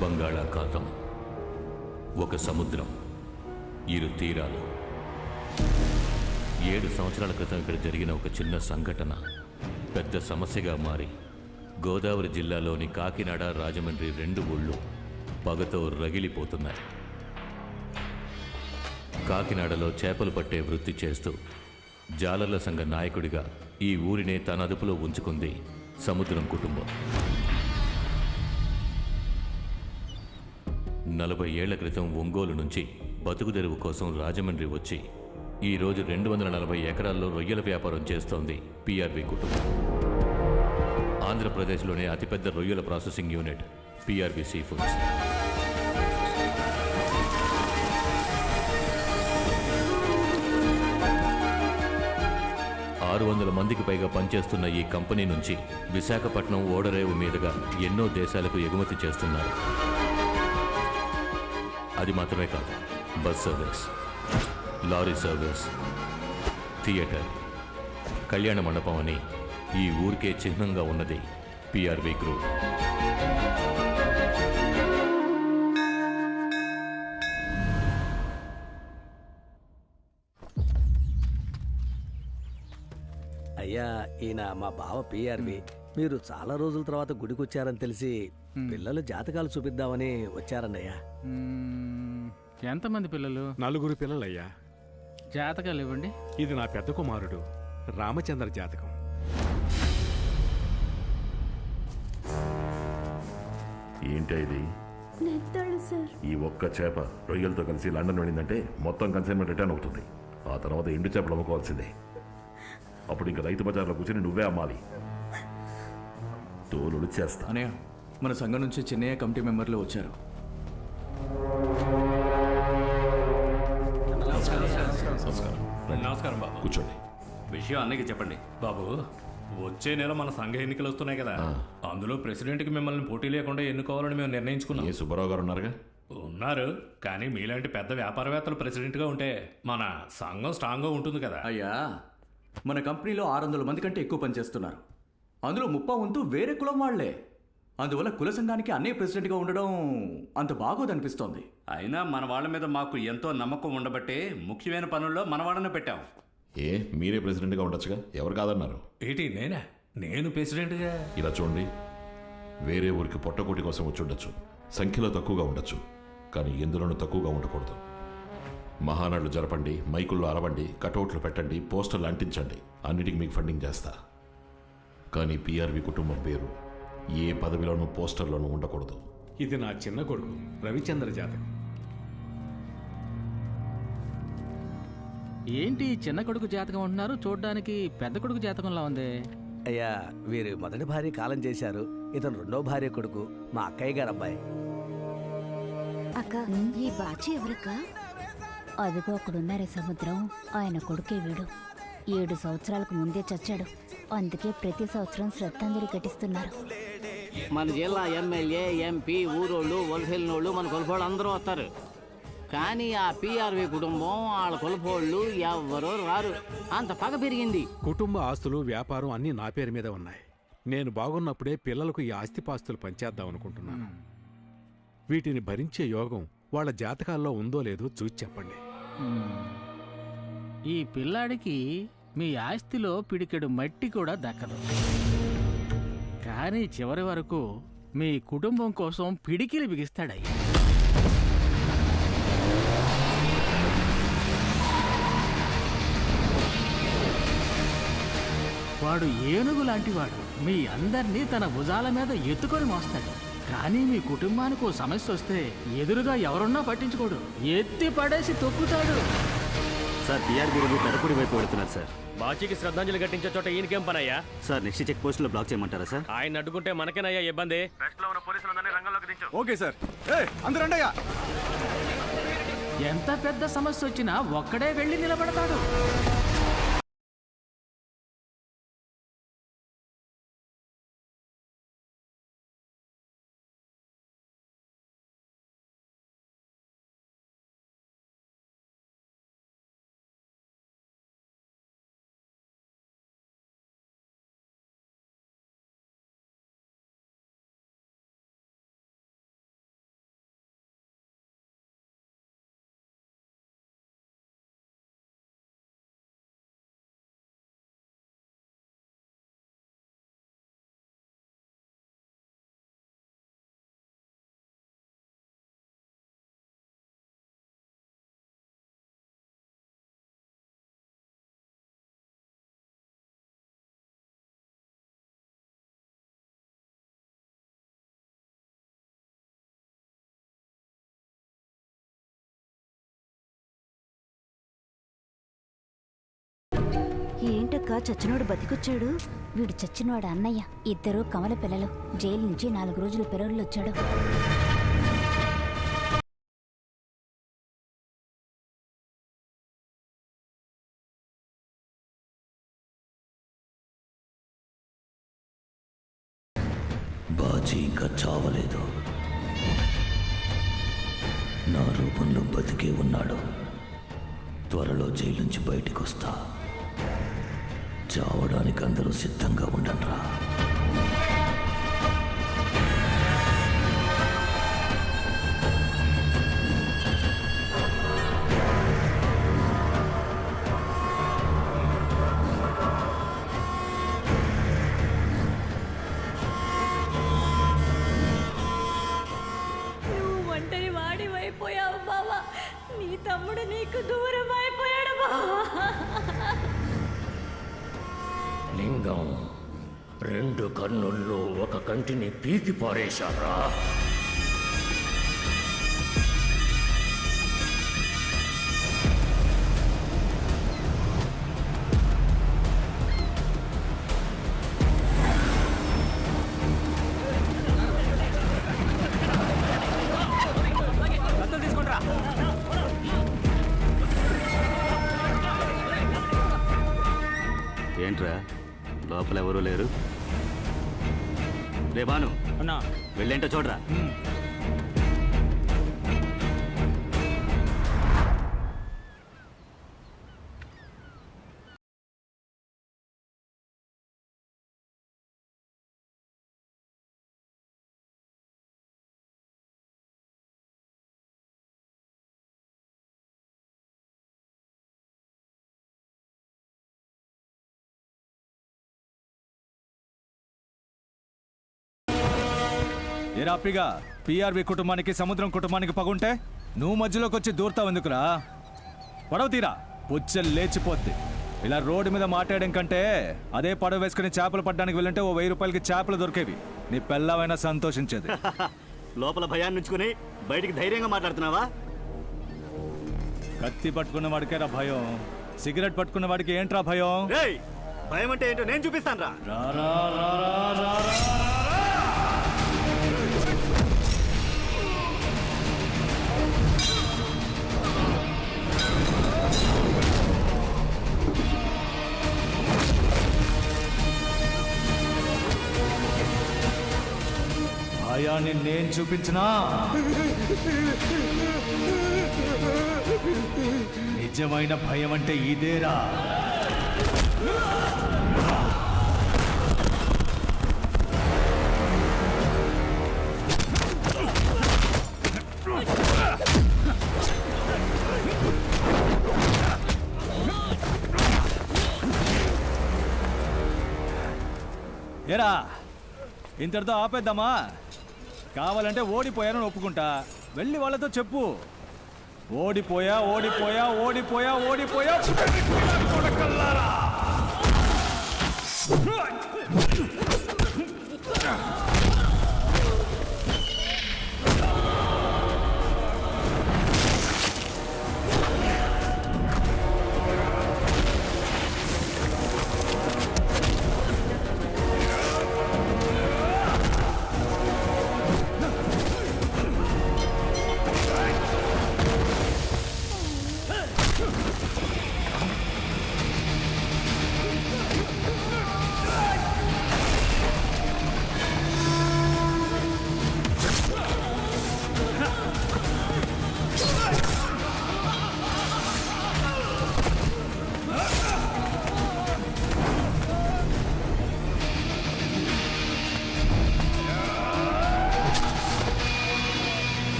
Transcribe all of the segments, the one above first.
బంగాళాఖాతం, ఒక సముద్రం, ఇరు తీరాలు. 7 సంవత్సరాల క్రితం ఇక్కడ జరిగిన ఒక చిన్న సంఘటన పెద్ద సమస్యగా మారి గోదావరి జిల్లాలోని కాకినాడ, రాజమండ్రి 2 ఊళ్ళు పగతో రగిలిపోతున్నాయి. కాకినాడలో చేపలు పట్టే వృత్తి చేస్తూ జాలర్ల సంఘ నాయకుడిగా ఈ ఊరినే తన అదుపులో ఉంచుకుంది సముద్రం కుటుంబం. 40 ఏళ్ల క్రితం ఒంగోలు నుంచి బతుకుదెరువు కోసం రాజమండ్రి వచ్చి ఈరోజు 240 ఎకరాల్లో రొయ్యల వ్యాపారం చేస్తోంది పిఆర్వి కుటుంబం. ఆంధ్రప్రదేశ్లోనే అతిపెద్ద రొయ్యల processing unit PRV sea foods. మందికి పైగా పనిచేస్తున్న ఈ కంపెనీ నుంచి విశాఖపట్నం ఓడరేవు మీదుగా ఎన్నో దేశాలకు ఎగుమతి చేస్తున్నారు. అది మాత్రమే కాదు, bus service, lorry service, theatre, కళ్యాణ మండపం అని ఈ ఊరికే చిహ్నంగా ఉన్నది పిఆర్వి గ్రూప్. అయ్యా, ఈయన మా బావ పిఆర్వి. మీరు చాలా రోజుల తర్వాత గుడికి వచ్చారని తెలిసి పిల్లలు జాతకాలు చూపిద్దామని వచ్చారన్నయ్యా. ఎంతమంది పిల్లలు? 4 పిల్లలయ్యా. జాతకాలు ఇవ్వండి. ఇది నా పెద్ద కుమారుడు రామచంద్ర జాతకం. ఏంటి ఇది? సార్, ఈ ఒక్క చేప రొయ్యలతో కలిసి లండన్ వెళ్ళిందంటే మొత్తం కన్సైన్మెంట్ రిటర్న్ అవుతుంది. ఆ తర్వాత ఎండు చేపలు అమ్ముకోవాల్సిందే. అప్పుడు ఇంకా రైతు బజార్లో కూర్చొని నువ్వే అమ్మాలి. తోలుడు చేస్తా. అనయ్య, మన సంఘం నుంచి చిన్నయ్య కమిటీ మెంబర్లు వచ్చారు. నమస్కారం బాబు. కూర్చోండి. విషయం అన్నయ్యకి చెప్పండి. బాబు, వచ్చే నెల మన సంఘ ఎన్నికలు వస్తున్నాయి కదా, అందులో ప్రెసిడెంట్కి మిమ్మల్ని పోటీ లేకుండా ఎన్నుకోవాలని మేము నిర్ణయించుకున్నాం. ఏ సుబ్బారావు గారు ఉన్నారుగా? ఉన్నారు, కానీ మీలాంటి పెద్ద వ్యాపారవేత్తలు ప్రెసిడెంట్గా ఉంటే మన సంఘం స్ట్రాంగ్గా ఉంటుంది కదా. అయ్యా, మన కంపెనీలో 600 మంది కంటే ఎక్కువ పనిచేస్తున్నారు. అందులో 30 వంతు వేరే కులం వాళ్లే. అందువల్ల కుల సంఘానికి అన్నయ్య ప్రెసిడెంట్గా ఉండడం అంత బాగోదనిపిస్తోంది. అయినా మన వాళ్ళ మీద మాకు ఎంతో నమ్మకం ఉండబట్టే ముఖ్యమైన పనుల్లో మన వాళ్ళని పెట్టాం. ఏ మీరే ప్రెసిడెంట్గా ఉండొచ్చుగా, ఎవరు కాదన్నారు? ఏంటి నేనా? నేను ప్రెసిడెంట్గా? ఇలా చూడండి, వేరే ఊరికి పొట్టకోటి కోసం వచ్చి ఉండొచ్చు, సంఖ్యలో తక్కువగా ఉండొచ్చు, కానీ ఎందులోనూ తక్కువగా ఉండకూడదు. మహానాడులు జరపండి, మైకుల్లో అరవండి, కటౌట్లు పెట్టండి, పోస్టర్లు అంటించండి, అన్నిటికీ మీకు ఫండింగ్ చేస్తా. కానీ పిఆర్వి కుటుంబం పేరు ఏ పదవిలోనూ పోస్టర్లోనూ ఉండకూడదు. ఇది నా చిన్న కొడుకు రవిచంద్ర జాతకం. ఏంటి చిన్న కొడుకు జాతకం అంటున్నారు? చూడడానికి పెద్ద కొడుకు జాతకంలా ఉంది. అయ్యా, వీరి మొదటి భార్య కాలం చేశారు. ఇతను 2వ భార్య కొడుకు, మా అక్కయ్య గారు అబ్బాయి. అక్క, ఈ బాచి ఎవరక్క? అదిగో అక్కడున్నారే సముద్రం, ఆయన కొడుకే వీడు. 7 సంవత్సరాలకు ముందే చచ్చాడు. అందుకే ప్రతి సంవత్సరం శ్రద్ధాంజలి ఘటిస్తున్నారు. మన జిల్లా ఎమ్మెల్యే, ఎంపీ, ఊరోళ్ళు, వలసెళ్ళినోళ్ళు, మన కొలుపోళ్ళు అందరూ వస్తారు. కానీ ఆ పిఆర్వి కుటుంబం, వాళ్ళ కొలుపోళ్ళు ఎవ్వరూ రారు. అంత పగ పెరిగింది. కుటుంబ ఆస్తులు, వ్యాపారం అన్నీ నా పేరు మీద ఉన్నాయి. నేను బాగున్నప్పుడే పిల్లలకు ఈ ఆస్తిపాస్తులు పంచేద్దాం అనుకుంటున్నాను. వీటిని భరించే యోగం వాళ్ళ జాతకాల్లో ఉందో లేదో చూసి చెప్పండి. ఈ పిల్లాడికి మీ ఆస్తిలో పిడికెడు మట్టి కూడా దక్కదు. కానీ చివరి వరకు మీ కుటుంబం కోసం పిడికిలి బిగిస్తాడయ్యా. వాడు ఏనుగు లాంటివాడు. మీ అందరినీ తన భుజాల మీద ఎత్తుకొని మోస్తాడు. కానీ మీ కుటుంబానికి ఓ సమస్య వస్తే ఎదురుగా ఎవరున్నా పట్టించుకోడు, ఎత్తి పడేసి తొక్కుతాడు. సార్, పిఆర్బీ రోజు పెదపూడి వైపు వెళుతున్నారు సార్. బాచీకి శ్రద్ధాంజలి ఘటించే చోట ఈయనకేం పనయ్యా? సార్, నెక్స్ట్ చెక్ పోస్ట్ లో బ్లాక్ చేయమంటారా సార్? ఆయన అడ్డుకుంటే మనకేనయ్యా ఇబ్బంది. Okay sir. అందరండి. ఎంత పెద్ద సమస్య వచ్చినా ఒక్కడే వెళ్ళి నిలబడతాడు. అదేంటక్క చచ్చినోడు బతికొచ్చాడు? వీడు చచ్చినవాడు అన్నయ్య. ఇద్దరు కమల పిల్లలు. జైలు నుంచి 4 రోజులు పెరోళ్ళు వచ్చాడు. బాజీ ఇంకా చావలేదు. నా రూపంలో బతికే ఉన్నాడు. త్వరలో జైలు నుంచి బయటికి వస్తా. చావడానికి అందరూ సిద్ధంగా ఉండండిరా. అయిపోయావు బావా. నీ తమ్ముడు నీకు దూరం అయిపోయాడు బావా. లింగం 2 కన్నుల్లో ఒక కంటిని పీకి పారేశారా? ఏంట్రా లోపల ఎవరూ లేరు? రే బాను అన్నా, వెళ్ళేంటో చూడరా. ఏరాపిగా పిఆర్వి కుటుంబానికి సముద్రం కుటుంబానికి పగుంటే నువ్వు మధ్యలోకి వచ్చి దూరుతావు ఎందుకురా? పడవ తీరా పుచ్చలు లేచిపోద్ది. ఇలా రోడ్డు మీద మాట్లాడడం కంటే అదే పడవ వేసుకుని చేపలు పట్టడానికి వెళ్ళంటే ఓ 1000 రూపాయలకి చేపలు దొరికేవి. నీ పెళ్ళవైనా సంతోషించేది. లోపల భయాన్ని ఉంచుకుని బయటికి ధైర్యంగా మాట్లాడుతున్నావా? కత్తి పట్టుకున్న వాడికేరా భయం, సిగరెట్ పట్టుకున్న వాడికి ఏంట్రా భయం? భయం అంటే ఏంటో నేను చూపిస్తాను రా. భయాన్ని నేను చూపించినా నిజమైన భయం అంటే ఇదేరా. ఏరా ఇంతటితో ఆపేద్దామా? కావాలంటే ఓడిపోయానని ఒప్పుకుంటా. వెళ్ళి వాళ్ళతో చెప్పు, ఓడిపోయా ఓడిపోయా ఓడిపోయా ఓడిపోయా.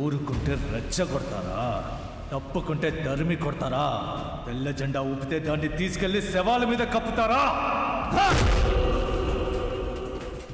ఊరుకుంటే రెచ్చ కొడతారా? తప్పుకుంటే దరిమి కొడతారా? తెల్ల జెండా ఊపితే దాన్ని తీసుకెళ్లి శవాల మీద కప్పుతారా?